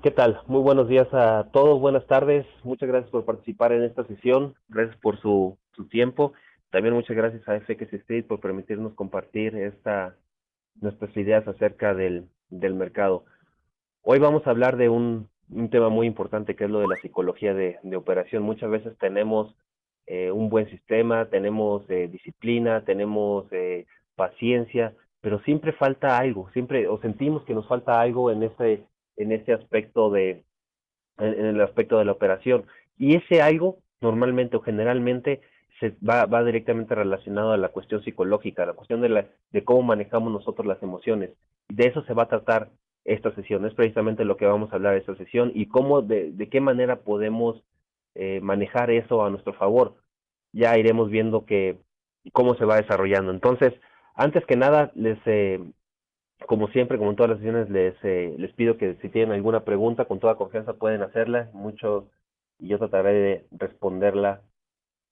¿Qué tal? Muy buenos días a todos, buenas tardes. Muchas gracias por participar en esta sesión. Gracias por su tiempo. También muchas gracias a FX Street por permitirnos compartir nuestras ideas acerca del mercado. Hoy vamos a hablar de un tema muy importante que es lo de la psicología de operación. Muchas veces tenemos un buen sistema, tenemos disciplina, tenemos paciencia, pero siempre falta algo, siempre o sentimos que nos falta algo en ese aspecto en el aspecto de la operación. Y ese algo normalmente o generalmente va directamente relacionado a la cuestión psicológica, a la cuestión de cómo manejamos nosotros las emociones. De eso se va a tratar esta sesión, es precisamente lo que vamos a hablar esta sesión y cómo, de qué manera podemos manejar eso a nuestro favor. Ya iremos viendo cómo se va desarrollando. Entonces, antes que nada, como siempre, como en todas las sesiones, les pido que si tienen alguna pregunta, con toda confianza pueden hacerla, y yo trataré de responderla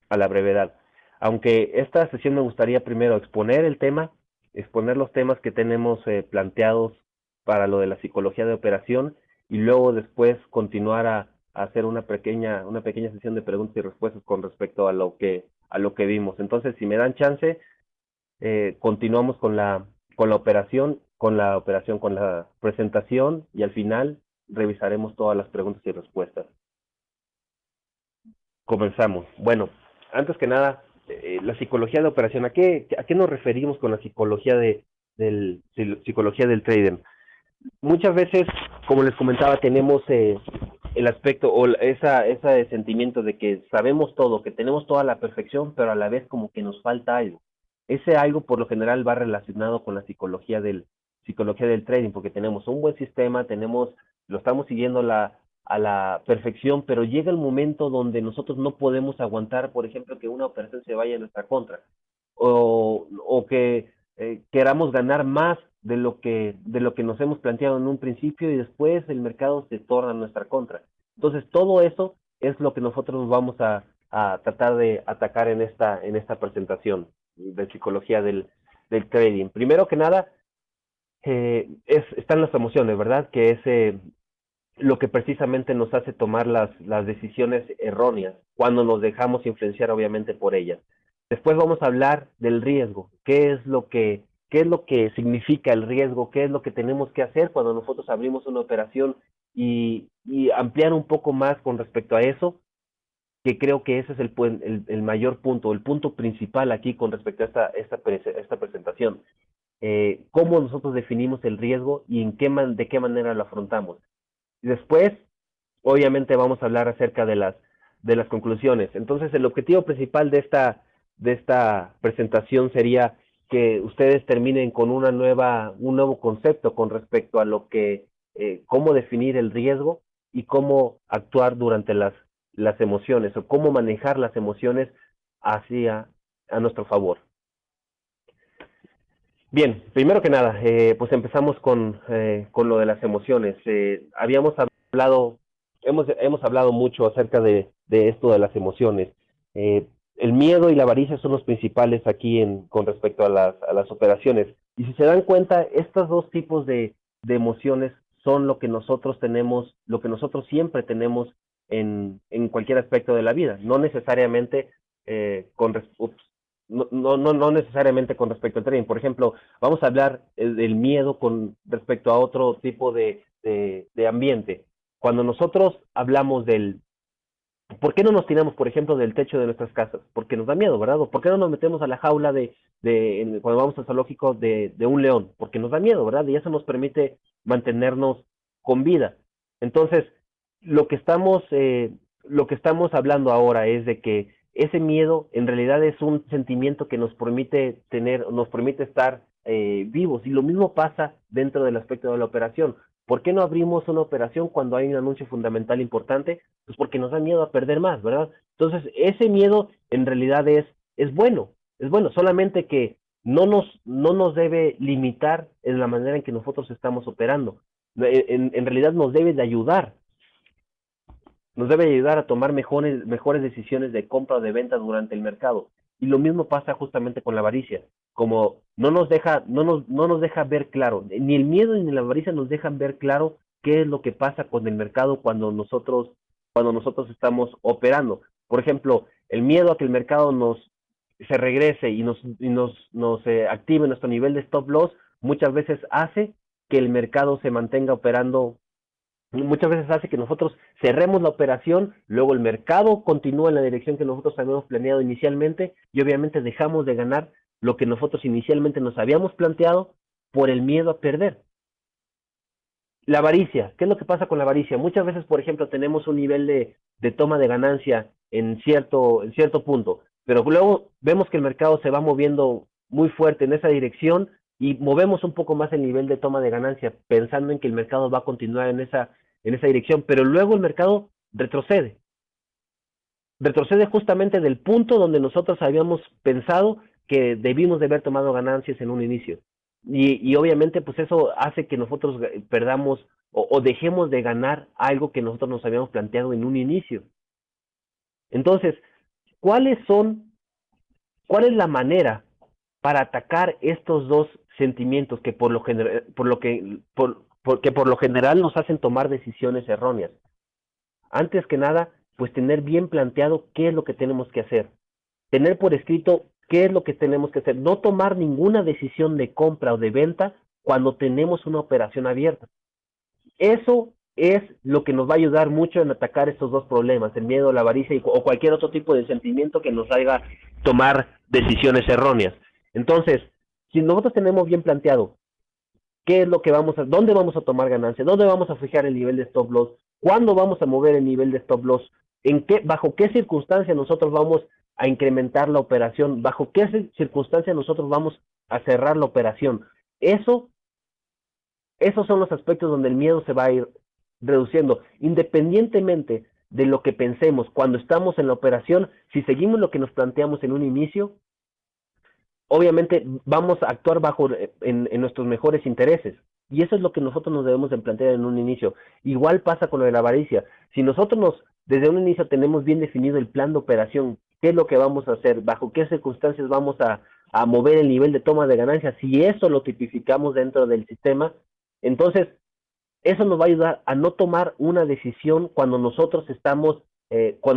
a la brevedad. Aunque esta sesión me gustaría primero exponer el tema, exponer los temas que tenemos planteados para lo de la psicología de operación, y luego después continuar a hacer una pequeña sesión de preguntas y respuestas con respecto a lo que vimos. Entonces, si me dan chance, continuamos con la presentación, y al final revisaremos todas las preguntas y respuestas. Comenzamos. Bueno, antes que nada, la psicología de operación, a qué nos referimos con la psicología del trader? Muchas veces, como les comentaba, tenemos el aspecto o ese sentimiento de que sabemos todo, que tenemos toda la perfección, pero a la vez como que nos falta algo. Ese algo por lo general va relacionado con la psicología del trading, porque tenemos un buen sistema, lo estamos siguiendo a la perfección, pero llega el momento donde nosotros no podemos aguantar, por ejemplo, que una operación se vaya en nuestra contra, o que queramos ganar más de lo que nos hemos planteado en un principio, y después el mercado se torna en nuestra contra. Entonces, todo eso es lo que nosotros vamos a tratar de atacar en esta presentación de psicología del trading. Primero que nada, están las emociones, ¿verdad? Que es lo que precisamente nos hace tomar las decisiones erróneas cuando nos dejamos influenciar obviamente por ellas. Después vamos a hablar del riesgo, qué es lo que significa el riesgo, qué es lo que tenemos que hacer cuando nosotros abrimos una operación, y ampliar un poco más con respecto a eso, que creo que ese es el mayor punto, el punto principal aquí con respecto a esta presentación. Cómo nosotros definimos el riesgo y de qué manera lo afrontamos. Y después, obviamente, vamos a hablar acerca de las conclusiones. Entonces, el objetivo principal de esta presentación sería que ustedes terminen con un nuevo concepto con respecto a cómo definir el riesgo y cómo actuar durante las emociones, o cómo manejar las emociones hacia a nuestro favor. Bien, primero que nada, pues empezamos con lo de las emociones. Hablado, hemos hablado mucho acerca de esto de las emociones. Eh, el miedo y la avaricia son los principales aquí con respecto a a las operaciones. Y si se dan cuenta, estos dos tipos de emociones son lo que nosotros tenemos, lo que nosotros siempre tenemos en cualquier aspecto de la vida. No necesariamente no necesariamente con respecto al trading. Por ejemplo, vamos a hablar del miedo con respecto a otro tipo de ambiente. Cuando nosotros hablamos ¿por qué no nos tiramos, por ejemplo, del techo de nuestras casas? Porque nos da miedo, ¿verdad? ¿O por qué no nos metemos a la jaula cuando vamos al zoológico de un león? Porque nos da miedo, ¿verdad? Y eso nos permite mantenernos con vida. Entonces, lo que estamos, eh, lo que estamos hablando ahora es de que ese miedo en realidad es un sentimiento que nos permite estar vivos. Y lo mismo pasa dentro del aspecto de la operación. ¿Por qué no abrimos una operación cuando hay un anuncio fundamental importante? Pues porque nos da miedo a perder más, ¿verdad? Entonces, ese miedo en realidad es bueno, solamente que no nos debe limitar en la manera en que nosotros estamos operando. En realidad nos debe ayudar a tomar mejores decisiones de compra o de venta durante el mercado. Y lo mismo pasa justamente con la avaricia. Como no nos deja ver claro, ni el miedo ni la avaricia nos dejan ver claro qué es lo que pasa con el mercado cuando nosotros estamos operando. Por ejemplo, el miedo a que el mercado se regrese y nos active nuestro nivel de stop loss muchas veces hace que el mercado se mantenga operando, muchas veces hace que nosotros cerremos la operación, luego el mercado continúa en la dirección que nosotros habíamos planeado inicialmente y obviamente dejamos de ganar lo que nosotros inicialmente nos habíamos planteado por el miedo a perder. La avaricia, ¿qué es lo que pasa con la avaricia? Muchas veces, por ejemplo, tenemos un nivel de toma de ganancia en cierto punto, pero luego vemos que el mercado se va moviendo muy fuerte en esa dirección y movemos un poco más el nivel de toma de ganancia pensando en que el mercado va a continuar en esa dirección, pero luego el mercado retrocede justamente del punto donde nosotros habíamos pensado que debimos de haber tomado ganancias en un inicio. Y obviamente pues eso hace que nosotros perdamos o dejemos de ganar algo que nosotros nos habíamos planteado en un inicio. Entonces, ¿cuáles son, cuál es la manera para atacar estos dos sentimientos que por lo general, que por lo general nos hacen tomar decisiones erróneas? Antes que nada, pues tener bien planteado qué es lo que tenemos que hacer, tener por escrito qué es lo que tenemos que hacer, no tomar ninguna decisión de compra o de venta cuando tenemos una operación abierta. Eso es lo que nos va a ayudar mucho en atacar estos dos problemas, el miedo, la avaricia o cualquier otro tipo de sentimiento que nos haga tomar decisiones erróneas. Entonces, si nosotros tenemos bien planteado qué es lo que dónde vamos a tomar ganancia, dónde vamos a fijar el nivel de stop loss, cuándo vamos a mover el nivel de stop loss, bajo qué circunstancias nosotros vamos a incrementar la operación, bajo qué circunstancias nosotros vamos a cerrar la operación. Esos son los aspectos donde el miedo se va a ir reduciendo, independientemente de lo que pensemos cuando estamos en la operación. Si seguimos lo que nos planteamos en un inicio, obviamente vamos a actuar en nuestros mejores intereses. Y eso es lo que nosotros nos debemos de plantear en un inicio. Igual pasa con lo de la avaricia. Si nosotros desde un inicio tenemos bien definido el plan de operación, qué es lo que vamos a hacer, bajo qué circunstancias vamos a mover el nivel de toma de ganancias, si eso lo tipificamos dentro del sistema, entonces eso nos va a ayudar a no tomar una decisión cuando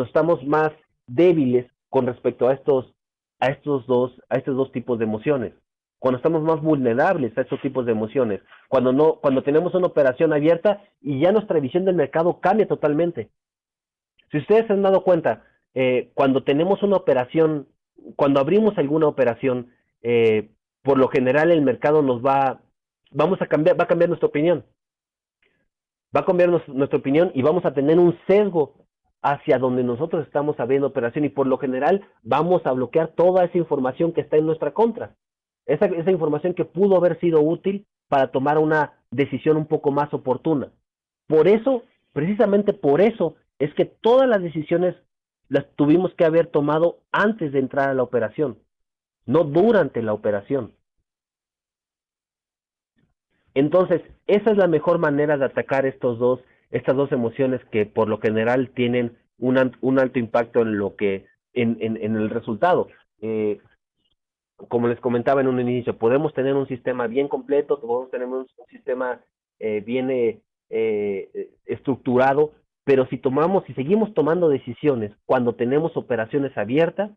estamos más débiles con respecto a estos dos tipos de emociones. Cuando estamos más vulnerables a estos tipos de emociones, cuando tenemos una operación abierta y ya nuestra visión del mercado cambia totalmente. Si ustedes se han dado cuenta, cuando tenemos una operación, cuando abrimos alguna operación, por lo general el mercado va a cambiar nuestra opinión. Va a cambiar nuestra opinión y vamos a tener un sesgo hacia donde nosotros estamos abriendo operación y por lo general vamos a bloquear toda esa información que está en nuestra contra. Esa información que pudo haber sido útil para tomar una decisión un poco más oportuna. Por eso, precisamente por eso, es que todas las decisiones las tuvimos que haber tomado antes de entrar a la operación, no durante la operación. Entonces, esa es la mejor manera de atacar estas dos emociones que por lo general tienen un alto impacto en el resultado. Como les comentaba en un inicio, podemos tener un sistema bien completo, podemos tener un sistema bien estructurado, pero si seguimos tomando decisiones cuando tenemos operaciones abiertas,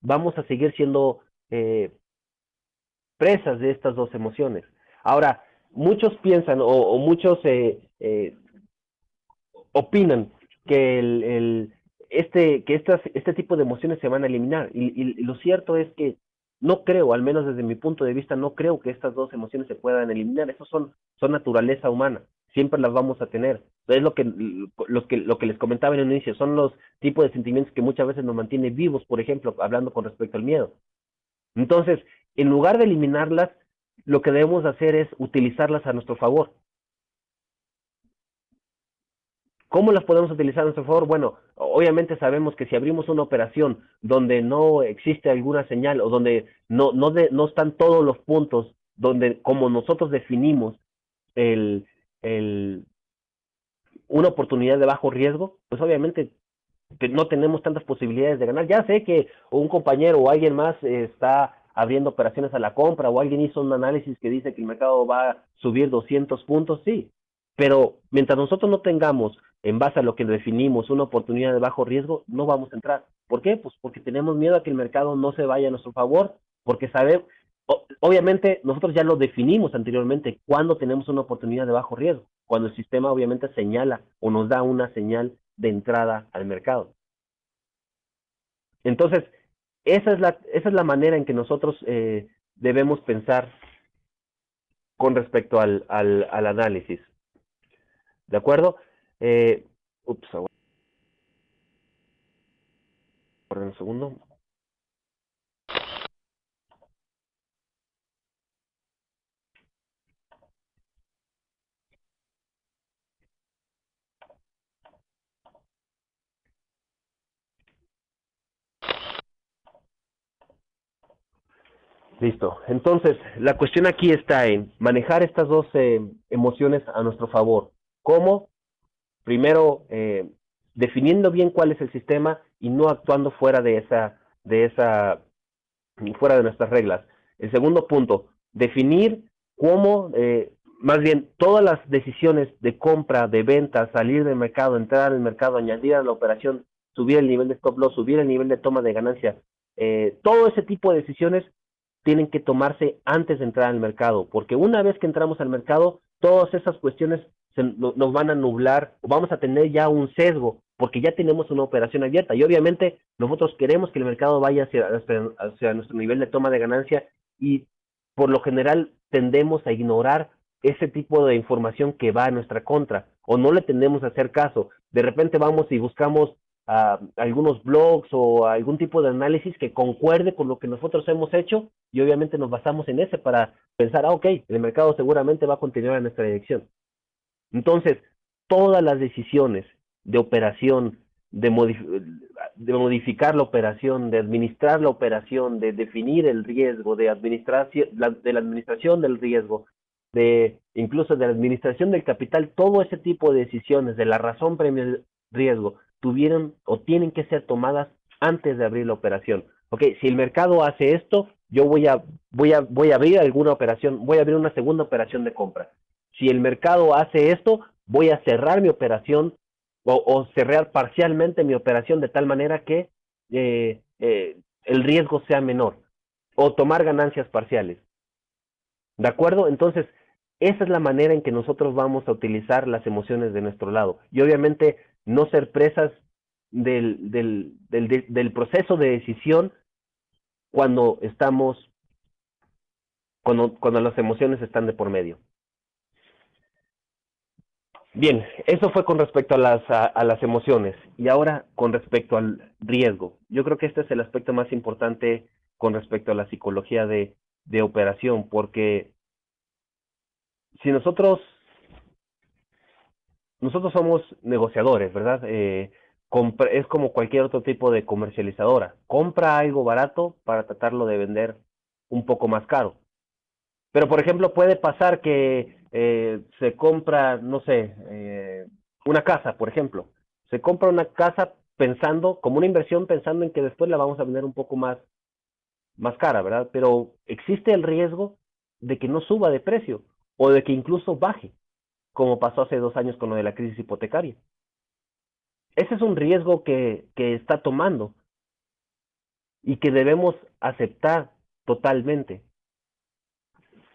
vamos a seguir siendo presas de estas dos emociones. Ahora, muchos piensan o muchos opinan que este tipo de emociones se van a eliminar. Y lo cierto es que no creo, al menos desde mi punto de vista, no creo que estas dos emociones se puedan eliminar. Esas son naturaleza humana. Siempre las vamos a tener. Es lo que les comentaba en el inicio. Son los tipos de sentimientos que muchas veces nos mantienen vivos, por ejemplo, hablando con respecto al miedo. Entonces, en lugar de eliminarlas, lo que debemos hacer es utilizarlas a nuestro favor. ¿Cómo las podemos utilizar a nuestro favor? Bueno, obviamente sabemos que si abrimos una operación donde no existe alguna señal o donde no están todos los puntos donde como nosotros definimos el, el, una oportunidad de bajo riesgo, pues obviamente no tenemos tantas posibilidades de ganar. Ya sé que un compañero o alguien más está abriendo operaciones a la compra o alguien hizo un análisis que dice que el mercado va a subir 200 puntos, sí, Pero mientras nosotros no tengamos, en base a lo que definimos, una oportunidad de bajo riesgo, no vamos a entrar. ¿Por qué? Pues porque tenemos miedo a que el mercado no se vaya a nuestro favor, porque sabemos, obviamente nosotros ya lo definimos anteriormente, cuando tenemos una oportunidad de bajo riesgo, cuando el sistema obviamente señala o nos da una señal de entrada al mercado. Entonces, esa es la manera en que nosotros debemos pensar con respecto al análisis. ¿De acuerdo? Ups, aguarden un segundo. Listo. Entonces, la cuestión aquí está en manejar estas dos emociones a nuestro favor. ¿Cómo? Primero, definiendo bien cuál es el sistema y no actuando fuera de nuestras reglas. El segundo punto, definir cómo, más bien, todas las decisiones de compra, de venta, salir del mercado, entrar al mercado, añadir a la operación, subir el nivel de stop loss, subir el nivel de toma de ganancia, todo ese tipo de decisiones tienen que tomarse antes de entrar al mercado, porque una vez que entramos al mercado, todas esas cuestiones nos van a nublar, vamos a tener ya un sesgo, porque ya tenemos una operación abierta y obviamente nosotros queremos que el mercado vaya hacia nuestro nivel de toma de ganancia y por lo general tendemos a ignorar ese tipo de información que va a nuestra contra o no le tendemos a hacer caso. De repente vamos y buscamos algunos blogs o algún tipo de análisis que concuerde con lo que nosotros hemos hecho y obviamente nos basamos en ese para pensar, ok, el mercado seguramente va a continuar en nuestra dirección. Entonces, todas las decisiones de operación, de modificar la operación, de administrar la operación, de definir el riesgo, de la administración del riesgo, de incluso de la administración del capital, todo ese tipo de decisiones de la razón premio riesgo tuvieron o tienen que ser tomadas antes de abrir la operación. Ok, si el mercado hace esto, yo voy a abrir alguna operación, voy a abrir una segunda operación de compra. Si el mercado hace esto, voy a cerrar mi operación o cerrar parcialmente mi operación de tal manera que el riesgo sea menor o tomar ganancias parciales. ¿De acuerdo? Entonces, esa es la manera en que nosotros vamos a utilizar las emociones de nuestro lado. Y obviamente no ser presas del proceso de decisión cuando cuando las emociones están de por medio. Bien, eso fue con respecto a las emociones. Y ahora con respecto al riesgo. Yo creo que este es el aspecto más importante con respecto a la psicología de operación, porque si nosotros somos negociadores, ¿verdad? Es como cualquier otro tipo de comercializadora. Compra algo barato para tratarlo de vender un poco más caro. Pero, por ejemplo, puede pasar que se compra, no sé, una casa, por ejemplo. Se compra una casa pensando, como una inversión, pensando en que después la vamos a vender un poco más cara, ¿verdad? Pero existe el riesgo de que no suba de precio o de que incluso baje, como pasó hace 2 años con lo de la crisis hipotecaria. Ese es un riesgo que está tomando y que debemos aceptar totalmente.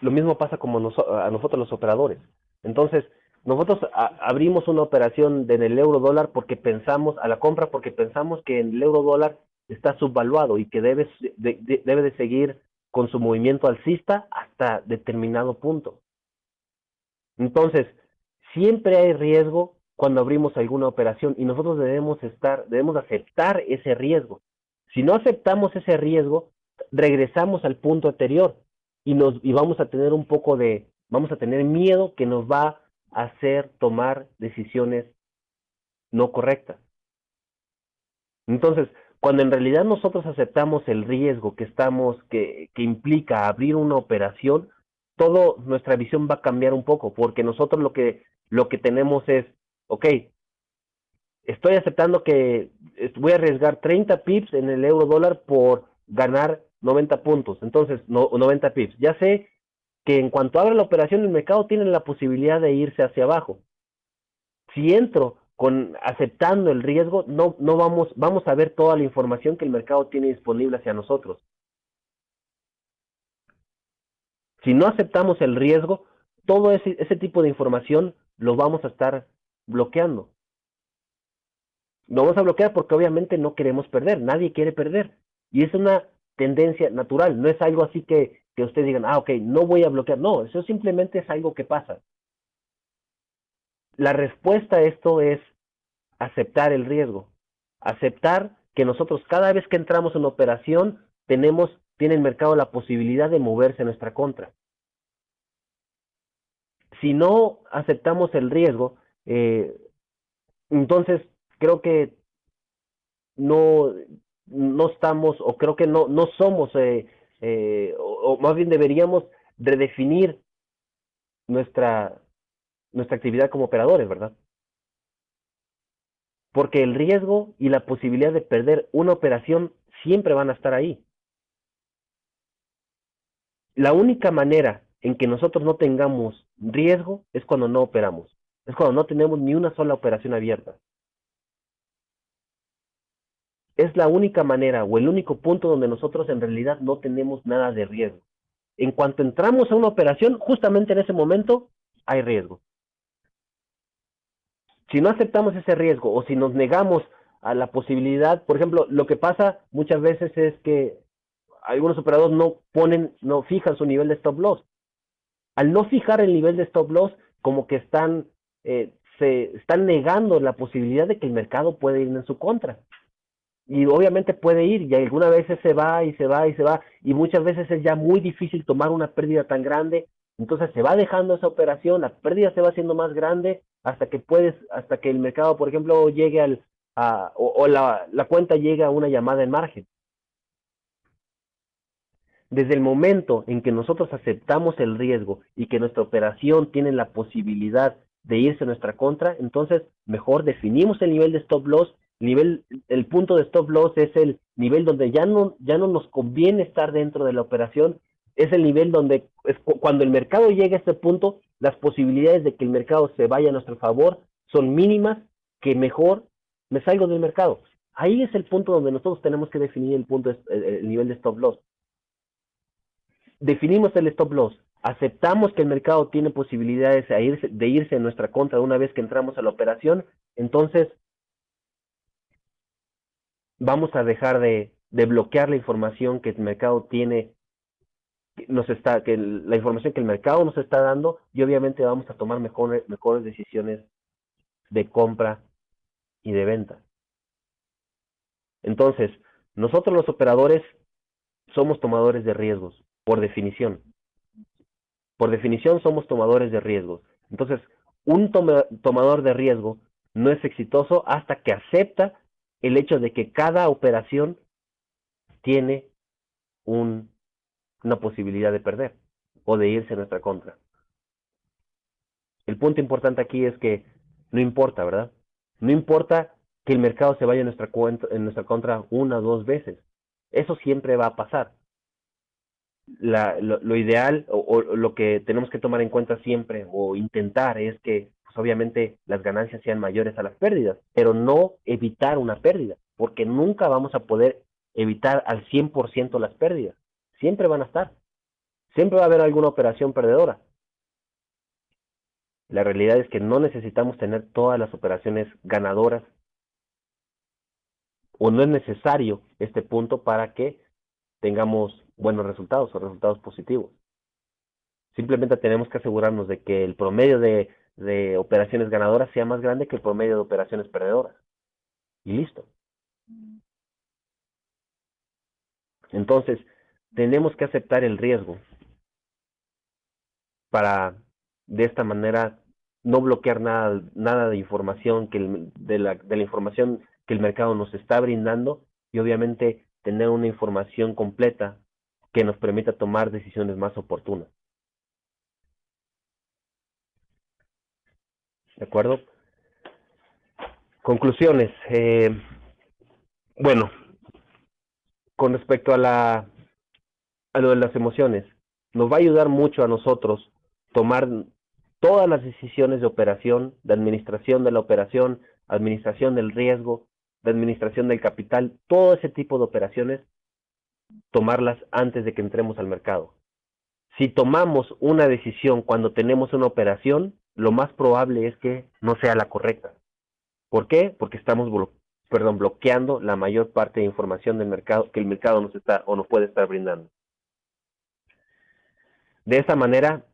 Lo mismo pasa como a nosotros los operadores. Entonces, nosotros abrimos una operación en el euro dólar porque pensamos, a la compra porque pensamos que el euro dólar está subvaluado y que debe de seguir con su movimiento alcista hasta determinado punto. Entonces, siempre hay riesgo cuando abrimos alguna operación y nosotros debemos aceptar ese riesgo. Si no aceptamos ese riesgo, regresamos al punto anterior y vamos a tener vamos a tener miedo que nos va a hacer tomar decisiones no correctas. Entonces, cuando en realidad nosotros aceptamos el riesgo que implica abrir una operación, todo nuestra visión va a cambiar un poco, porque nosotros lo que tenemos es, ok, estoy aceptando que voy a arriesgar 30 pips en el euro dólar por ganar 90 puntos, entonces 90 pips. Ya sé que en cuanto abra la operación el mercado tiene la posibilidad de irse hacia abajo. Si entro con aceptando el riesgo, no vamos a ver toda la información que el mercado tiene disponible hacia nosotros. Si no aceptamos el riesgo, todo ese tipo de información lo vamos a estar bloqueando. Lo vamos a bloquear porque obviamente no queremos perder, nadie quiere perder. Y es una tendencia natural, no es algo así que ustedes digan, ok, no voy a bloquear. No, eso simplemente es algo que pasa. La respuesta a esto es aceptar el riesgo. Aceptar que nosotros cada vez que entramos en una operación tiene el mercado la posibilidad de moverse en nuestra contra. Si no aceptamos el riesgo, entonces creo que no, no estamos, o creo que no somos, o más bien deberíamos redefinir nuestra, nuestra actividad como operadores, ¿verdad? Porque el riesgo y la posibilidad de perder una operación siempre van a estar ahí. La única manera en que nosotros no tengamos riesgo es cuando no operamos, es cuando no tenemos ni una sola operación abierta. Es la única manera o el único punto donde nosotros en realidad no tenemos nada de riesgo. En cuanto entramos a una operación, justamente en ese momento hay riesgo. Si no aceptamos ese riesgo o si nos negamos a la posibilidad, por ejemplo, lo que pasa muchas veces es que algunos operadores no fijan su nivel de stop loss. Al no fijar el nivel de stop loss, como que se están negando la posibilidad de que el mercado puede ir en su contra. Y obviamente puede ir, y algunas veces se va y se va y se va, y muchas veces es ya muy difícil tomar una pérdida tan grande, entonces se va dejando esa operación, la pérdida se va haciendo más grande hasta que el mercado, por ejemplo, llegue o la cuenta llegue a una llamada en margen. Desde el momento en que nosotros aceptamos el riesgo y que nuestra operación tiene la posibilidad de irse a nuestra contra, entonces mejor definimos el nivel de stop loss. El punto de stop loss es el nivel donde ya no nos conviene estar dentro de la operación, es el nivel donde cuando el mercado llega a este punto, las posibilidades de que el mercado se vaya a nuestro favor son mínimas, que mejor me salgo del mercado. Ahí es el punto donde nosotros tenemos que definir el nivel de stop loss. Definimos el stop loss, aceptamos que el mercado tiene posibilidades de irse en nuestra contra una vez que entramos a la operación, entonces vamos a dejar de bloquear la información que el mercado tiene, la información que el mercado nos está dando, y obviamente vamos a tomar mejores decisiones de compra y de venta. Entonces, nosotros los operadores somos tomadores de riesgos, por definición. Por definición somos tomadores de riesgos. Entonces, un tomador de riesgo no es exitoso hasta que acepta el hecho de que cada operación tiene una posibilidad de perder o de irse a nuestra contra. El punto importante aquí es que no importa, ¿verdad? No importa que el mercado se vaya en nuestra contra una o dos veces. Eso siempre va a pasar. Lo ideal o lo que tenemos que tomar en cuenta siempre o intentar es que pues obviamente las ganancias sean mayores a las pérdidas, pero no evitar una pérdida, porque nunca vamos a poder evitar al 100% las pérdidas. Siempre van a estar. Siempre va a haber alguna operación perdedora. La realidad es que no necesitamos tener todas las operaciones ganadoras, o no es necesario este punto para que tengamos buenos resultados o resultados positivos. Simplemente tenemos que asegurarnos de que el promedio de operaciones ganadoras sea más grande que el promedio de operaciones perdedoras. Y listo. Entonces, tenemos que aceptar el riesgo para de esta manera no bloquear nada de información de la información que el mercado nos está brindando, y obviamente tener una información completa que nos permita tomar decisiones más oportunas. ¿De acuerdo? Conclusiones. Bueno, con respecto a lo de las emociones, nos va a ayudar mucho a nosotros tomar todas las decisiones de operación, de administración de la operación, administración del riesgo, de administración del capital, todo ese tipo de operaciones, tomarlas antes de que entremos al mercado. Si tomamos una decisión cuando tenemos una operación, lo más probable es que no sea la correcta. ¿Por qué? Porque estamos bloqueando la mayor parte de información del mercado que el mercado nos está o nos puede estar brindando. De esa manera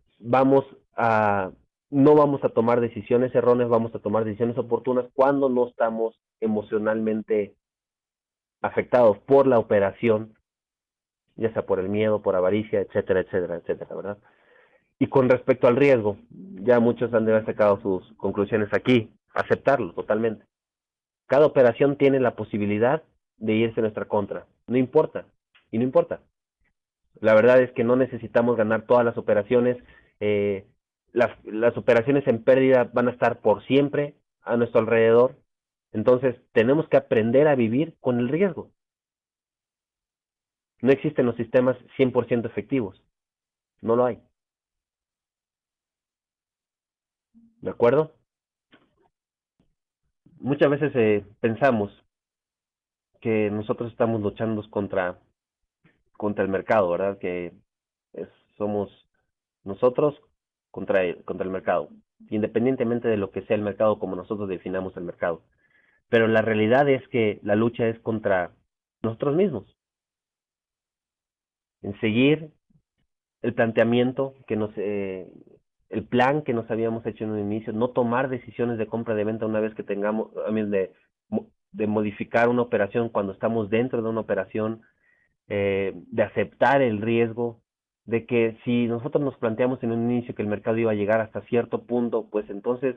no vamos a tomar decisiones erróneas, vamos a tomar decisiones oportunas cuando no estamos emocionalmente afectados por la operación, ya sea por el miedo, por avaricia, etcétera, etcétera, etcétera, ¿verdad? Y con respecto al riesgo, ya muchos han de haber sacado sus conclusiones aquí, aceptarlo totalmente. Cada operación tiene la posibilidad de irse en nuestra contra, no importa, y no importa. La verdad es que no necesitamos ganar todas las operaciones, eh, las operaciones en pérdida van a estar por siempre a nuestro alrededor, entonces tenemos que aprender a vivir con el riesgo. No existen los sistemas 100% efectivos, no lo hay. ¿De acuerdo? Muchas veces pensamos que nosotros estamos luchando contra el mercado, ¿verdad? Que somos nosotros contra el mercado, independientemente de lo que sea el mercado, como nosotros definamos el mercado. Pero la realidad es que la lucha es contra nosotros mismos, en seguir el planteamiento el plan que nos habíamos hecho en un inicio, no tomar decisiones de compra de venta una vez que tengamos, de modificar una operación cuando estamos dentro de una operación, de aceptar el riesgo, de que si nosotros nos planteamos en un inicio que el mercado iba a llegar hasta cierto punto, pues entonces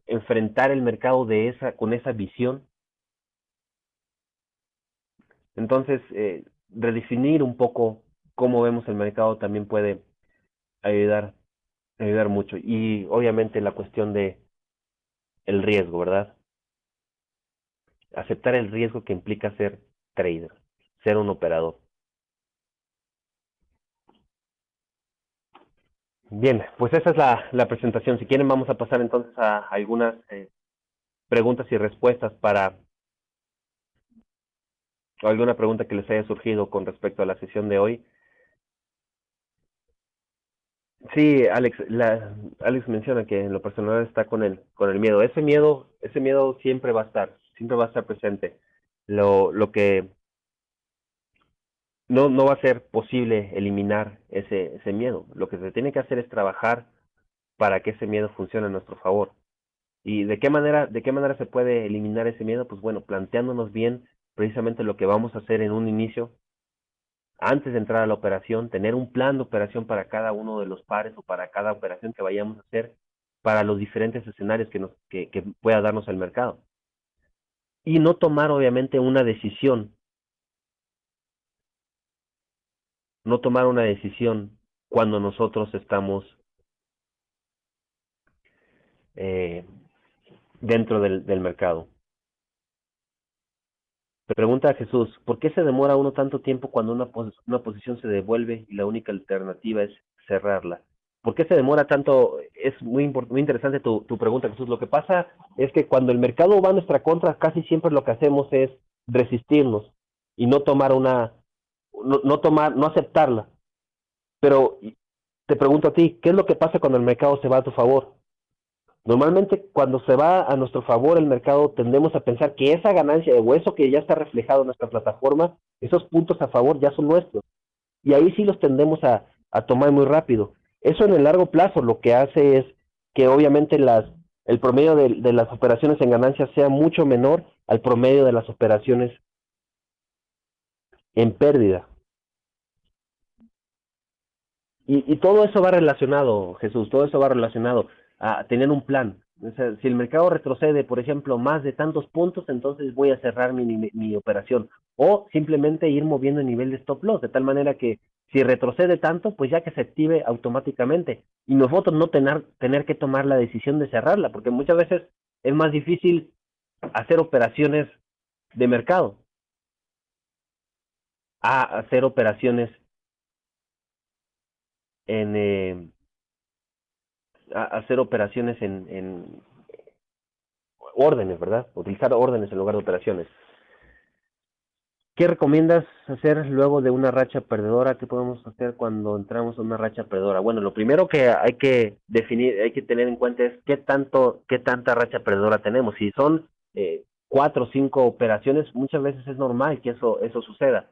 enfrentar el mercado con esa visión. Entonces, redefinir un poco cómo vemos el mercado también puede ayudar, ayudar mucho. Y obviamente la cuestión de el riesgo, ¿verdad? Aceptar el riesgo que implica ser trader, ser un operador. Bien, pues esa es la presentación. Si quieren vamos a pasar entonces a algunas preguntas y respuestas o alguna pregunta que les haya surgido con respecto a la sesión de hoy. Sí, Alex menciona que en lo personal está con el miedo. Ese miedo siempre va a estar presente. Lo que no va a ser posible eliminar ese miedo. Lo que se tiene que hacer es trabajar para que ese miedo funcione a nuestro favor. ¿Y de qué manera se puede eliminar ese miedo? Pues bueno, planteándonos bien precisamente lo que vamos a hacer en un inicio, antes de entrar a la operación, tener un plan de operación para cada uno de los pares o para cada operación que vayamos a hacer para los diferentes escenarios que pueda darnos el mercado. Y no tomar obviamente no tomar una decisión cuando nosotros estamos eh, dentro del mercado. Pregunta a Jesús, ¿por qué se demora uno tanto tiempo cuando una posición se devuelve y la única alternativa es cerrarla? ¿Por qué se demora tanto? Es muy interesante tu pregunta, Jesús. Lo que pasa es que cuando el mercado va a nuestra contra, casi siempre lo que hacemos es resistirnos y no tomar no aceptarla. Pero te pregunto a ti, ¿qué es lo que pasa cuando el mercado se va a tu favor? Normalmente cuando se va a nuestro favor el mercado tendemos a pensar que esa ganancia o eso que ya está reflejado en nuestra plataforma, esos puntos a favor ya son nuestros. Y ahí sí los tendemos a tomar muy rápido. Eso en el largo plazo lo que hace es que obviamente el promedio de las operaciones en ganancia sea mucho menor al promedio de las operaciones en pérdida. Y todo eso va relacionado, Jesús, todo eso va relacionado a tener un plan. O sea, si el mercado retrocede, por ejemplo, más de tantos puntos, entonces voy a cerrar mi operación. O simplemente ir moviendo el nivel de stop loss, de tal manera que si retrocede tanto, pues ya que se active automáticamente. Y nosotros no tener que tomar la decisión de cerrarla, porque muchas veces es más difícil hacer operaciones de mercado a hacer operaciones en hacer operaciones en órdenes, ¿verdad? Utilizar órdenes en lugar de operaciones. ¿Qué recomiendas hacer luego de una racha perdedora? ¿Qué podemos hacer cuando entramos en una racha perdedora? Bueno, lo primero que hay que definir, hay que tener en cuenta es qué tanta racha perdedora tenemos. Si son 4 o 5 operaciones, muchas veces es normal que eso suceda.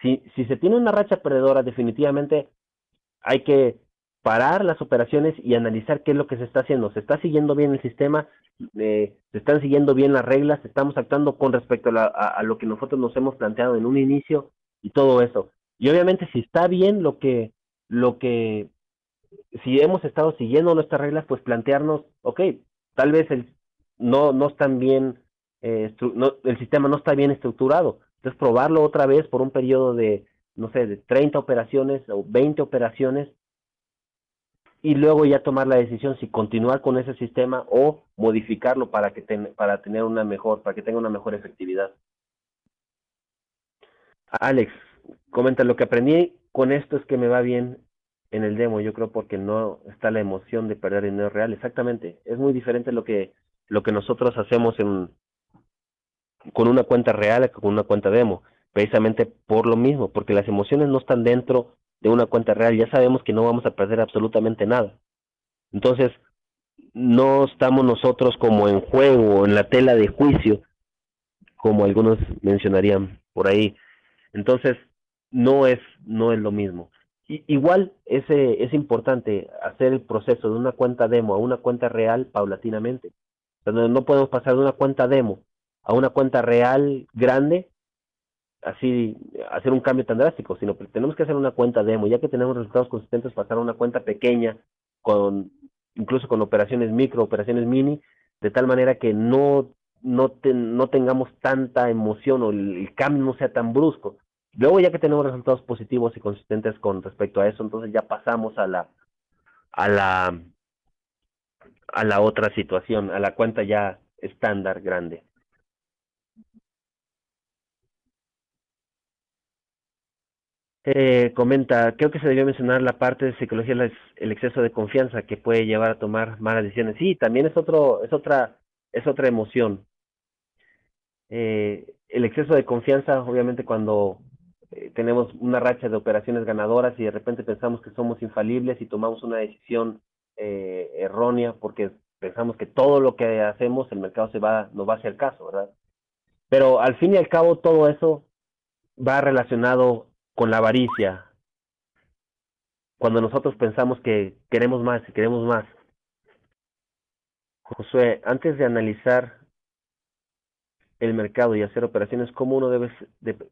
Si se tiene una racha perdedora, definitivamente hay que parar las operaciones y analizar qué es lo que se está haciendo. ¿Se está siguiendo bien el sistema? ¿Se están siguiendo bien las reglas? ¿Estamos actuando con respecto a lo que nosotros nos hemos planteado en un inicio? Y todo eso. Y obviamente si está bien si hemos estado siguiendo nuestras reglas, pues plantearnos, ok, tal vez no están bien, el sistema no está bien estructurado. Entonces probarlo otra vez por un periodo de, no sé, de 30 operaciones o 20 operaciones y luego ya tomar la decisión si continuar con ese sistema o modificarlo para tener para que tenga una mejor efectividad. Alex, comenta, lo que aprendí con esto es que me va bien en el demo, yo creo porque no está la emoción de perder dinero real, exactamente, es muy diferente lo que nosotros hacemos con una cuenta real que con una cuenta demo, precisamente por lo mismo, porque las emociones no están dentro de una cuenta real, ya sabemos que no vamos a perder absolutamente nada. Entonces, no estamos nosotros como en juego o en la tela de juicio, como algunos mencionarían por ahí. Entonces, no es lo mismo. Igual es importante hacer el proceso de una cuenta demo a una cuenta real paulatinamente. O sea, no podemos pasar de una cuenta demo a una cuenta real grande, así hacer un cambio tan drástico, sino que tenemos que hacer una cuenta demo, ya que tenemos resultados consistentes, pasar a una cuenta pequeña, con incluso con operaciones micro, operaciones mini, de tal manera que no tengamos tanta emoción o el cambio no sea tan brusco. Luego ya que tenemos resultados positivos y consistentes con respecto a eso, entonces ya pasamos a la, a la otra situación, a la cuenta ya estándar grande. Comenta, creo que se debió mencionar la parte de psicología, el exceso de confianza que puede llevar a tomar malas decisiones. Sí, también es otra emoción. El exceso de confianza, obviamente, cuando tenemos una racha de operaciones ganadoras y de repente pensamos que somos infalibles y tomamos una decisión errónea porque pensamos que todo lo que hacemos el mercado nos va a hacer caso, ¿verdad? Pero al fin y al cabo todo eso va relacionado con la avaricia, cuando nosotros pensamos que queremos más y queremos más. Josué, antes de analizar el mercado y hacer operaciones, ¿cómo uno debe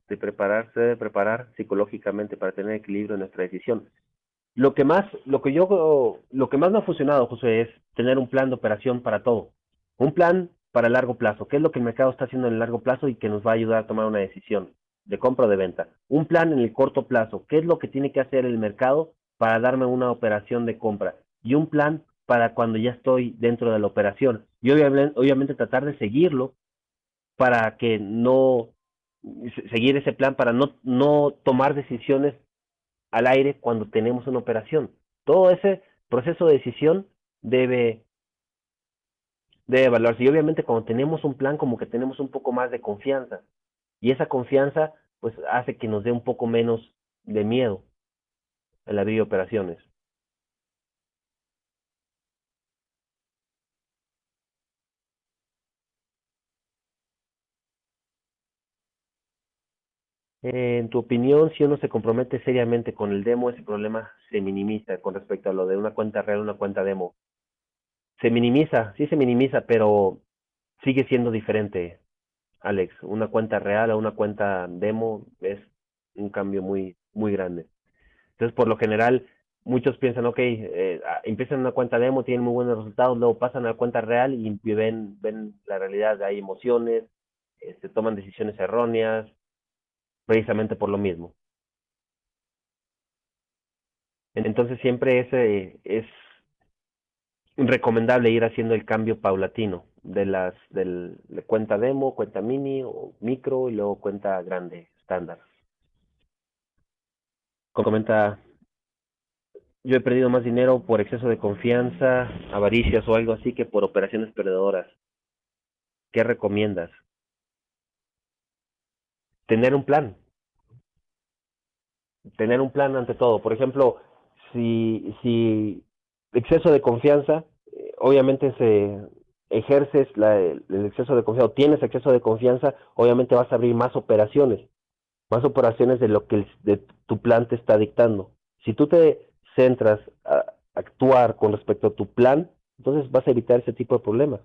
preparar psicológicamente para tener equilibrio en nuestra decisión? Lo que más me ha funcionado, Josué, es tener un plan de operación para todo. Un plan para el largo plazo. ¿Qué es lo que el mercado está haciendo en el largo plazo y que nos va a ayudar a tomar una decisión de compra o de venta? Un plan en el corto plazo. ¿Qué es lo que tiene que hacer el mercado para darme una operación de compra? Y un plan para cuando ya estoy dentro de la operación. Y obviamente tratar de seguirlo para que no seguir ese plan para no tomar decisiones al aire cuando tenemos una operación. Todo ese proceso de decisión debe, debe evaluarse. Y obviamente cuando tenemos un plan, como que tenemos un poco más de confianza. Y esa confianza, pues, hace que nos dé un poco menos de miedo al abrir operaciones. En tu opinión, si uno se compromete seriamente con el demo, ese problema se minimiza con respecto a lo de una cuenta real, una cuenta demo. Se minimiza, sí se minimiza, pero sigue siendo diferente, Alex. Una cuenta real a una cuenta demo es un cambio muy grande. Entonces, por lo general, muchos piensan, ok, empiezan una cuenta demo, tienen muy buenos resultados, luego pasan a la cuenta real y ven la realidad, hay emociones, toman decisiones erróneas, precisamente por lo mismo. Entonces, siempre es recomendable ir haciendo el cambio paulatino de cuenta demo, cuenta mini o micro y luego cuenta grande, estándar. Comenta, Yo he perdido más dinero por exceso de confianza, avaricias o algo así que por operaciones perdedoras. ¿Qué recomiendas? Tener un plan. Tener un plan ante todo. Por ejemplo, si exceso de confianza, obviamente se ejerces el exceso de confianza, o tienes exceso de confianza, obviamente vas a abrir más operaciones de lo que de tu plan te está dictando. Si tú te centras a actuar con respecto a tu plan, entonces vas a evitar ese tipo de problemas.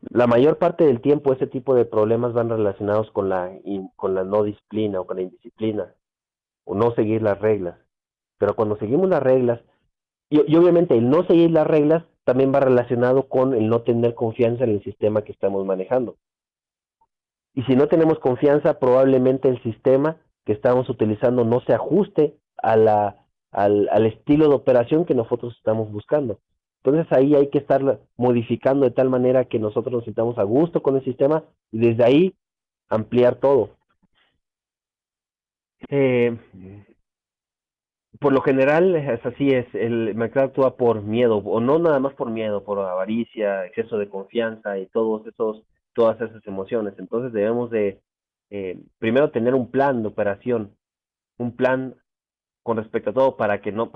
La mayor parte del tiempo ese tipo de problemas van relacionados con con la no disciplina o con la indisciplina o no seguir las reglas. Pero cuando seguimos las reglas, y obviamente el no seguir las reglas también va relacionado con el no tener confianza en el sistema que estamos manejando. Y si no tenemos confianza, probablemente el sistema que estamos utilizando no se ajuste al estilo de operación que nosotros estamos buscando. Entonces ahí hay que estar modificando de tal manera que nosotros nos sintamos a gusto con el sistema y desde ahí ampliar todo. Eh, por lo general es así, el mercado actúa por miedo, o no nada más por miedo, por avaricia, exceso de confianza y todas esas emociones. Entonces debemos de primero tener un plan de operación, un plan con respecto a todo para que no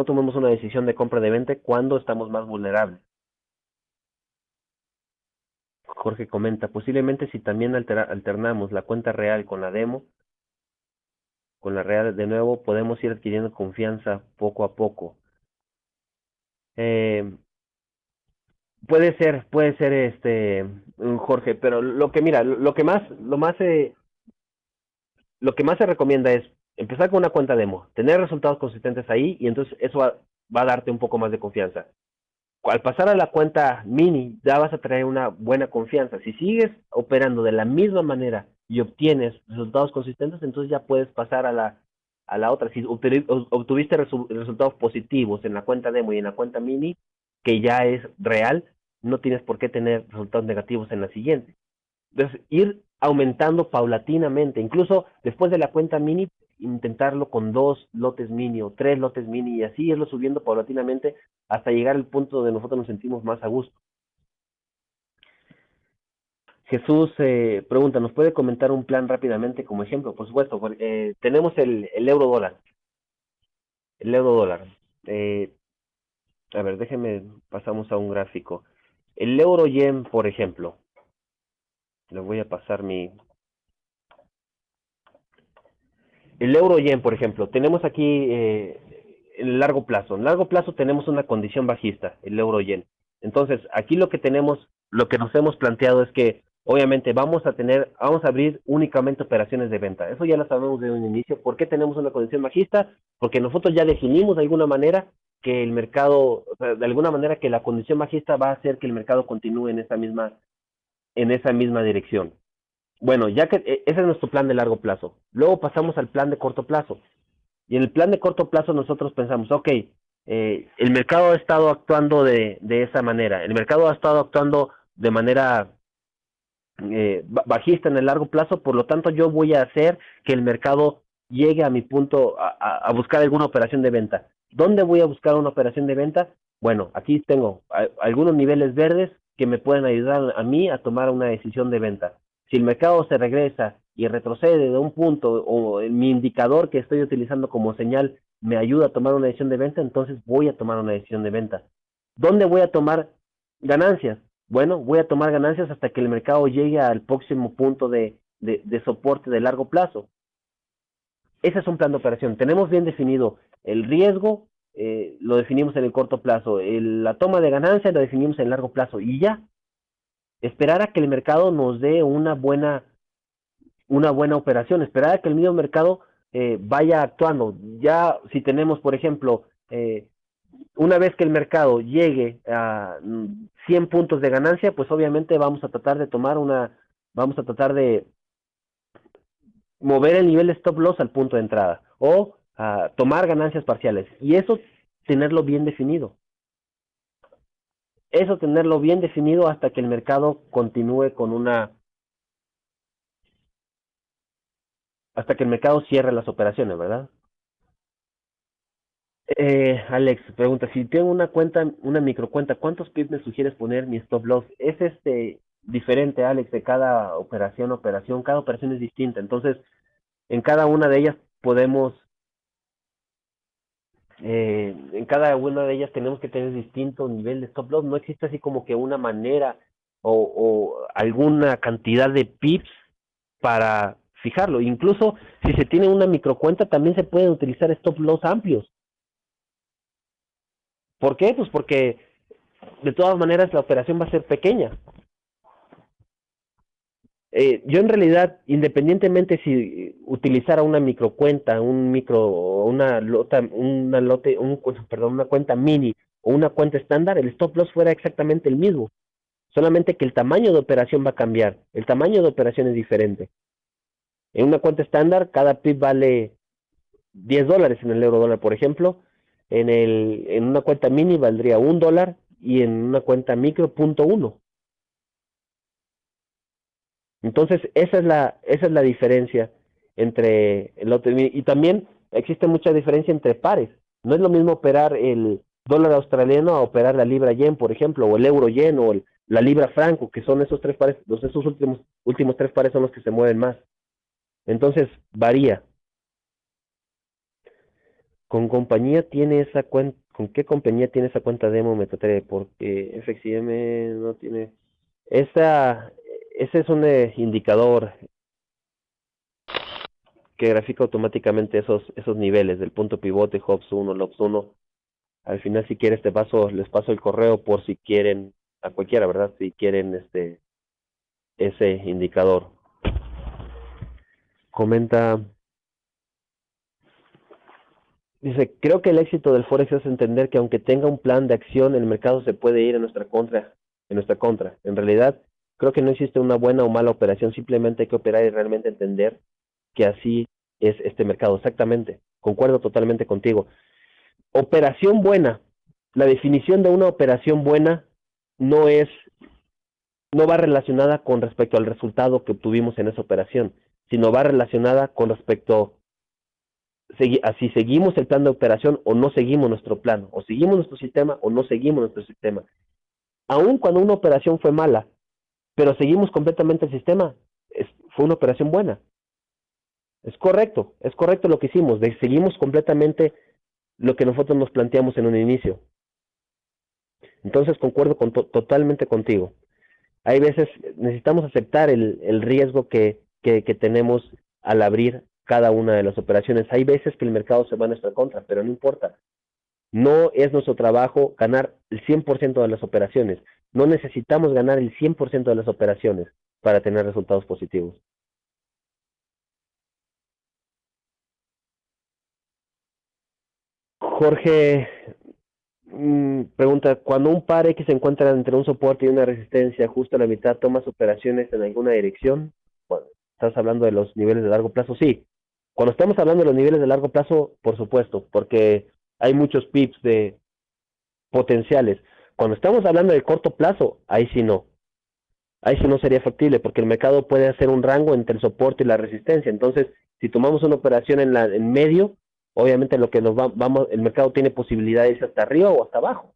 tomemos una decisión de compra de venta cuando estamos más vulnerables. Jorge comenta, posiblemente si también alternamos la cuenta real con la demo, con la real de nuevo, podemos ir adquiriendo confianza poco a poco. Eh, puede ser Jorge, pero lo que mira, lo que más se recomienda es empezar con una cuenta demo, tener resultados consistentes ahí y entonces eso va a darte un poco más de confianza. Al pasar a la cuenta mini ya vas a traer una buena confianza. Si sigues operando de la misma manera y obtienes resultados consistentes, entonces ya puedes pasar a la otra. Si obtuviste resultados positivos en la cuenta demo y en la cuenta mini, que ya es real, no tienes por qué tener resultados negativos en la siguiente. Entonces, ir aumentando paulatinamente, incluso después de la cuenta mini, intentarlo con 2 lotes mini o 3 lotes mini y así irlo subiendo paulatinamente hasta llegar al punto donde nosotros nos sentimos más a gusto. Jesús pregunta, ¿nos puede comentar un plan rápidamente como ejemplo? Por supuesto, tenemos el euro dólar. El euro dólar. Eh, a ver, déjenme, pasamos a un gráfico. El euro yen, por ejemplo. Le voy a pasar el euro yen, por ejemplo, tenemos aquí en largo plazo. En largo plazo tenemos una condición bajista, el euro yen. Entonces, aquí lo que nos hemos planteado es que obviamente vamos a abrir únicamente operaciones de venta. Eso ya lo sabemos de un inicio. ¿Por qué tenemos una condición bajista? Porque nosotros ya definimos de alguna manera que el mercado, o sea, de alguna manera que la condición bajista va a hacer que el mercado continúe en esa misma dirección. Bueno, ya que ese es nuestro plan de largo plazo. Luego pasamos al plan de corto plazo. Y en el plan de corto plazo nosotros pensamos, ok, el mercado ha estado actuando de esa manera. El mercado ha estado actuando de manera bajista en el largo plazo, por lo tanto yo voy a hacer que el mercado llegue a mi punto a buscar alguna operación de venta. ¿Dónde voy a buscar una operación de venta? Bueno, aquí tengo algunos niveles verdes que me pueden ayudar a mí a tomar una decisión de venta. Si el mercado se regresa y retrocede de un punto o mi indicador que estoy utilizando como señal me ayuda a tomar una decisión de venta, entonces voy a tomar una decisión de venta. ¿Dónde voy a tomar ganancias? Bueno, voy a tomar ganancias hasta que el mercado llegue al próximo punto de soporte de largo plazo. Ese es un plan de operación. Tenemos bien definido el riesgo, lo definimos en el corto plazo, la toma de ganancias lo definimos en el largo plazo y ya, esperar a que el mercado nos dé una buena operación, esperar a que el mismo mercado vaya actuando. Ya si tenemos, por ejemplo, una vez que el mercado llegue a 100 puntos de ganancia, pues obviamente vamos a tratar de mover el nivel de stop loss al punto de entrada o tomar ganancias parciales. Y eso tenerlo bien definido. Eso tenerlo bien definido hasta que el mercado continúe hasta que el mercado cierre las operaciones, ¿verdad? Alex pregunta, si tengo una cuenta, una microcuenta, ¿cuántos pips me sugieres poner mi stop loss? Es diferente, Alex, de cada operación, cada operación es distinta. Entonces, en cada una de ellas podemos, en cada una de ellas tenemos que tener distinto nivel de stop loss. No existe así como que una manera o alguna cantidad de pips para fijarlo. Incluso si se tiene una microcuenta, también se pueden utilizar stop loss amplios. ¿Por qué? Pues porque de todas maneras la operación va a ser pequeña. Yo en realidad, independientemente si utilizara una microcuenta, perdón, una cuenta mini o una cuenta estándar, el stop loss fuera exactamente el mismo, solamente que el tamaño de operación va a cambiar, el tamaño de operación es diferente. En una cuenta estándar, cada pip vale $10 en el euro dólar, por ejemplo. En una cuenta mini valdría $1 y en una cuenta micro .1. Entonces, esa es la diferencia entre el otro. Y también existe mucha diferencia entre pares. No es lo mismo operar el dólar australiano a operar la libra yen, por ejemplo, o el euro yen, o la libra franco, que son esos tres pares, esos últimos tres pares son los que se mueven más. Entonces, varía. ¿Con qué compañía tiene esa cuenta demo MetaTrader? Porque FXIM no tiene. Esa, ese es un indicador que grafica automáticamente esos niveles del punto pivote, Hobbs 1, Lobs 1. Al final, si quieres, les paso el correo por si quieren, a cualquiera, ¿verdad? Si quieren ese indicador. Comenta, dice, creo que el éxito del Forex es entender que aunque tenga un plan de acción, el mercado se puede ir en nuestra contra. En realidad, creo que no existe una buena o mala operación, simplemente hay que operar y realmente entender que así es este mercado. Exactamente, concuerdo totalmente contigo. Operación buena. La definición de una operación buena no es, no va relacionada con respecto al resultado que obtuvimos en esa operación, sino va relacionada con respecto a si seguimos el plan de operación o no seguimos nuestro plan, o seguimos nuestro sistema o no seguimos nuestro sistema. Aun cuando una operación fue mala, pero seguimos completamente el sistema, fue una operación buena. Es correcto lo que hicimos, seguimos completamente lo que nosotros nos planteamos en un inicio. Entonces concuerdo totalmente contigo. Hay veces necesitamos aceptar el riesgo que tenemos al abrir cada una de las operaciones. Hay veces que el mercado se va a nuestra contra, pero no importa. No es nuestro trabajo ganar el 100% de las operaciones. No necesitamos ganar el 100% de las operaciones para tener resultados positivos. Jorge pregunta, cuando un par X se encuentra entre un soporte y una resistencia justo a la mitad, ¿tomas operaciones en alguna dirección? Bueno, ¿estás hablando de los niveles de largo plazo? Sí. Cuando estamos hablando de los niveles de largo plazo, por supuesto, porque hay muchos pips de potenciales. Cuando estamos hablando de corto plazo, ahí sí no. Ahí sí no sería factible, porque el mercado puede hacer un rango entre el soporte y la resistencia. Entonces, si tomamos una operación en medio, obviamente lo que vamos, el mercado tiene posibilidades hasta arriba o hasta abajo.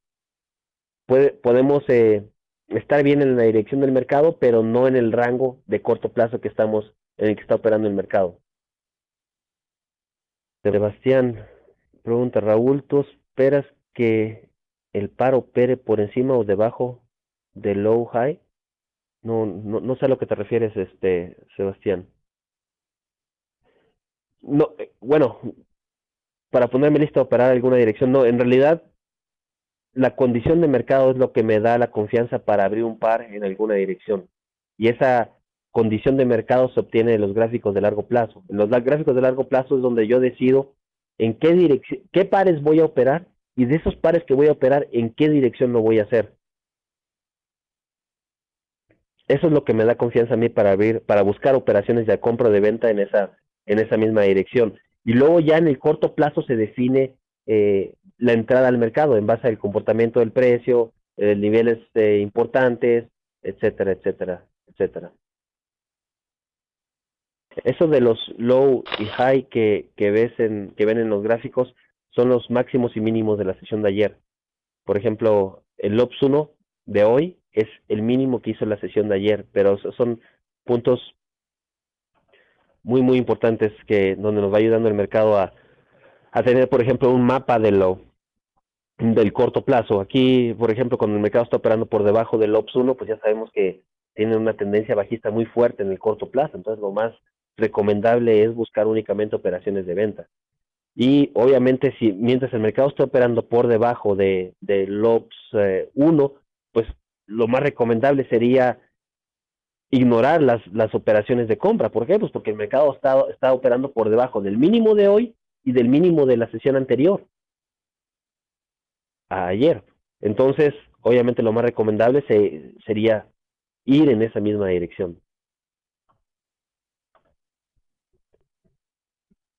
Podemos estar bien en la dirección del mercado, pero no en el rango de corto plazo en el que está operando el mercado. Sebastián pregunta, Raúl, ¿tú esperas que el par opere por encima o debajo del low high? No sé a lo que te refieres, Sebastián. No, bueno, para ponerme listo a operar alguna dirección, no, en realidad la condición de mercado es lo que me da la confianza para abrir un par en alguna dirección. Y esa condición de mercado se obtiene en los gráficos de largo plazo. En los gráficos de largo plazo es donde yo decido en qué dirección, qué pares voy a operar y de esos pares que voy a operar, en qué dirección lo voy a hacer. Eso es lo que me da confianza a mí para abrir, para buscar operaciones de compra o de venta en esa misma dirección. Y luego ya en el corto plazo se define la entrada al mercado en base al comportamiento del precio, niveles importantes, etcétera, etcétera, etcétera. Eso de los low y high que ven en los gráficos son los máximos y mínimos de la sesión de ayer. Por ejemplo, el OPS 1 de hoy es el mínimo que hizo la sesión de ayer, pero son puntos muy, muy importantes que donde nos va ayudando el mercado a tener, por ejemplo, un mapa del corto plazo. Aquí, por ejemplo, cuando el mercado está operando por debajo del OPS 1, pues ya sabemos que tiene una tendencia bajista muy fuerte en el corto plazo. Entonces, lo más recomendable es buscar únicamente operaciones de venta. Y obviamente, si mientras el mercado está operando por debajo del OPS 1, pues lo más recomendable sería ignorar las operaciones de compra. ¿Por qué? Pues porque el mercado está operando por debajo del mínimo de hoy y del mínimo de la sesión anterior a ayer. Entonces, obviamente lo más recomendable sería ir en esa misma dirección.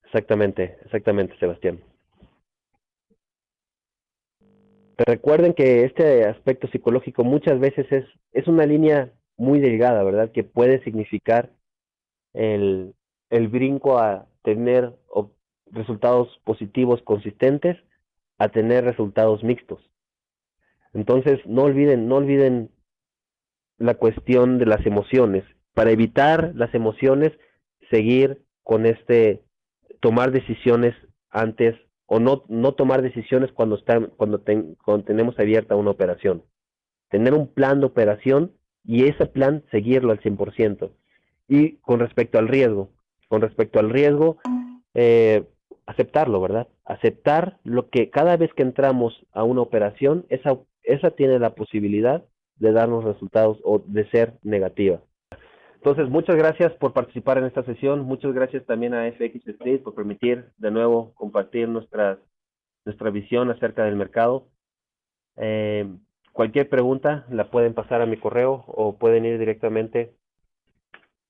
Exactamente, exactamente, Sebastián. Recuerden que este aspecto psicológico muchas veces es una línea muy delgada, ¿verdad? Que puede significar el, el brinco a tener resultados positivos consistentes a tener resultados mixtos. Entonces, no olviden la cuestión de las emociones. Para evitar las emociones, seguir con tomar decisiones antes o no tomar decisiones cuando tenemos abierta una operación. Tener un plan de operación y ese plan seguirlo al 100%. Y con respecto al riesgo, eh, aceptarlo, ¿verdad? Aceptar lo que cada vez que entramos a una operación, esa tiene la posibilidad de darnos resultados o de ser negativa. Entonces, muchas gracias por participar en esta sesión. Muchas gracias también a FX Street por permitir de nuevo compartir nuestra visión acerca del mercado. Eh, Cualquier pregunta la pueden pasar a mi correo o pueden ir directamente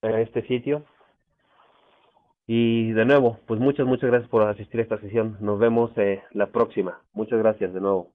a este sitio. Y de nuevo, pues muchas gracias por asistir a esta sesión. Nos vemos la próxima. Muchas gracias de nuevo.